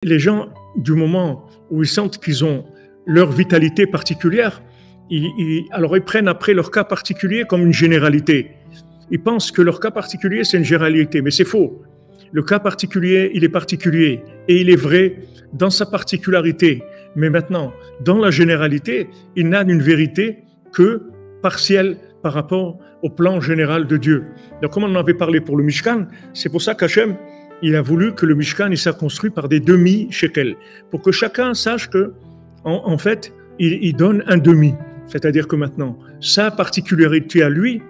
Les gens, du moment où ils sentent qu'ils ont leur vitalité particulière, alors ils prennent après leur cas particulier comme une généralité. Ils pensent que leur cas particulier, c'est une généralité, mais c'est faux. Le cas particulier, il est particulier et il est vrai dans sa particularité. Mais maintenant, dans la généralité, il n'a une vérité que partielle par rapport au plan général de Dieu. Donc, comme on en avait parlé pour le Mishkan, c'est pour ça qu'Hachem, il a voulu que le Mishkan il soit construit par des demi-shekels, pour que chacun sache que, en fait, il donne un demi. C'est-à-dire que maintenant, sa particularité à lui,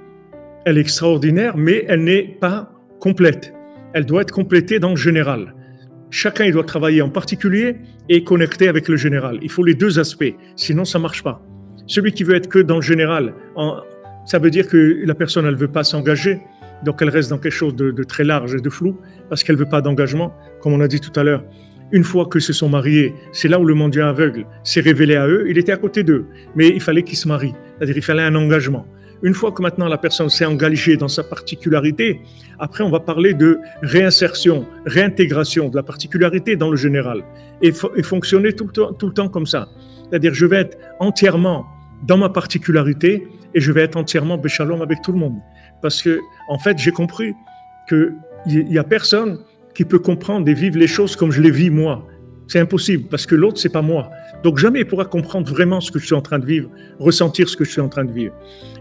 elle est extraordinaire, mais elle n'est pas complète. Elle doit être complétée dans le général. Chacun, il doit travailler en particulier et connecter avec le général. Il faut les deux aspects, sinon ça ne marche pas. Celui qui veut être que dans le général, ça veut dire que la personne, elle ne veut pas s'engager, donc elle reste dans quelque chose de très large et de flou, parce qu'elle ne veut pas d'engagement, comme on a dit tout à l'heure. Une fois qu'ils se sont mariés, c'est là où le mendiant aveugle s'est révélé à eux, il était à côté d'eux, mais il fallait qu'ils se marient, c'est-à-dire il fallait un engagement. Une fois que maintenant la personne s'est engagée dans sa particularité, après on va parler de réinsertion, réintégration de la particularité dans le général, et fonctionner tout le temps comme ça. C'est-à-dire je vais être entièrement dans ma particularité et je vais être entièrement béchalom avec tout le monde. Parce que, en fait, j'ai compris qu'il n'y a personne qui peut comprendre et vivre les choses comme je les vis moi. C'est impossible, parce que l'autre, c'est pas moi. Donc jamais il pourra comprendre vraiment ce que je suis en train de vivre, ressentir ce que je suis en train de vivre.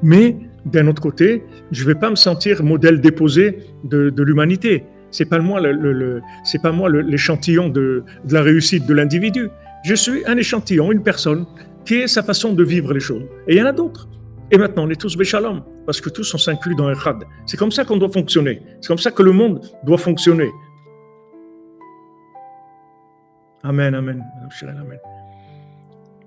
Mais, d'un autre côté, je ne vais pas me sentir modèle déposé de l'humanité. C'est pas moi l'échantillon de la réussite de l'individu. Je suis un échantillon, une personne qui est sa façon de vivre les choses. Et il y en a d'autres. Et maintenant, on est tous béchalom, parce que tous on s'inclut dans un chad. C'est comme ça qu'on doit fonctionner. C'est comme ça que le monde doit fonctionner. Amen, amen.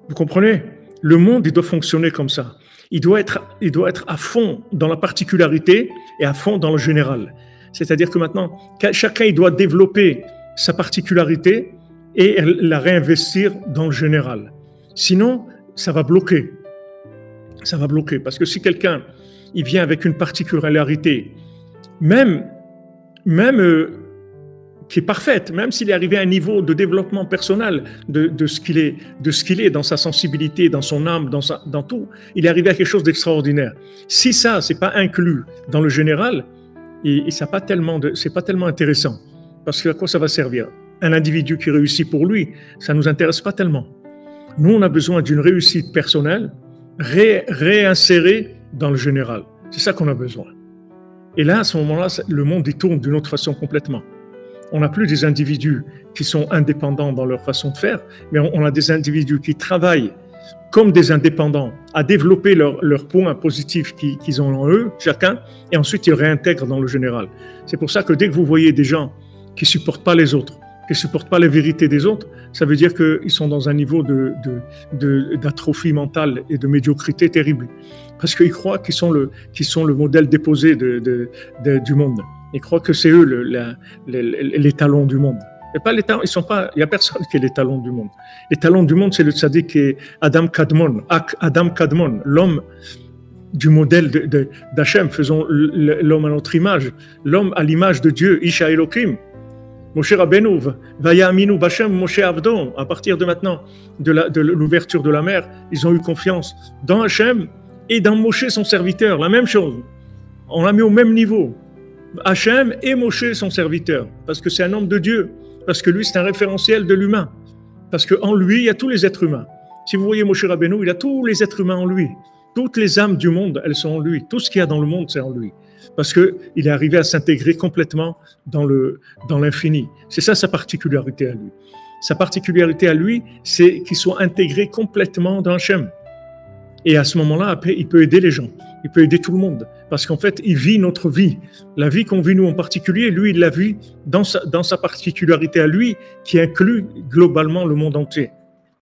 Vous comprenez? Le monde, il doit fonctionner comme ça. Il doit être à fond dans la particularité et à fond dans le général. C'est-à-dire que maintenant, chacun, il doit développer sa particularité et la réinvestir dans le général. Sinon, ça va bloquer. Ça va bloquer. Parce que si quelqu'un, il vient avec une particularité, même qui est parfaite, même s'il est arrivé à un niveau de développement personnel de ce qu'il est dans sa sensibilité, dans son âme, dans tout, il est arrivé à quelque chose d'extraordinaire. Si ça, c'est pas inclus dans le général, et c'est pas tellement intéressant. Parce que à quoi ça va servir? Un individu qui réussit pour lui, ça nous intéresse pas tellement. Nous, on a besoin d'une réussite personnelle réinsérée dans le général. C'est ça qu'on a besoin. Et là, à ce moment-là, le monde il tourne d'une autre façon complètement. On n'a plus des individus qui sont indépendants dans leur façon de faire, mais on a des individus qui travaillent comme des indépendants à développer leurs points positifs qu'ils ont en eux, chacun, et ensuite ils réintègrent dans le général. C'est pour ça que dès que vous voyez des gens qui ne supportent pas les autres, qui ne supportent pas les vérités des autres, ça veut dire qu'ils sont dans un niveau d'atrophie mentale et de médiocrité terrible. Parce qu'ils croient qu'ils sont le modèle déposé du monde. Ils croient que c'est eux les talons du monde. Et pas les talons, il n'y a personne qui est les talons du monde. Les talons du monde, c'est le tzaddik qui est Adam Kadmon, l'homme du modèle d'Hachem. Faisons l'homme à notre image, l'homme à l'image de Dieu, Isha Elohim. Moshe Rabbeinu, Vayaminu Bashem Moshe Avdon, à partir de maintenant, de l'ouverture de la mer, ils ont eu confiance dans Hachem et dans Moshe son serviteur, la même chose. On l'a mis au même niveau. Hachem et Moshe son serviteur, parce que c'est un homme de Dieu, parce que lui c'est un référentiel de l'humain, parce qu'en lui il y a tous les êtres humains. Si vous voyez Moshe Rabbeinu, il a tous les êtres humains en lui. Toutes les âmes du monde, elles sont en lui. Tout ce qu'il y a dans le monde, c'est en lui. Parce qu'il est arrivé à s'intégrer complètement dans l'infini. C'est ça sa particularité à lui. Sa particularité à lui, c'est qu'il soit intégré complètement dans Hachem. Et à ce moment-là, après, il peut aider les gens. Il peut aider tout le monde. Parce qu'en fait, il vit notre vie. La vie qu'on vit nous en particulier, lui, il la vit dans sa particularité à lui, qui inclut globalement le monde entier.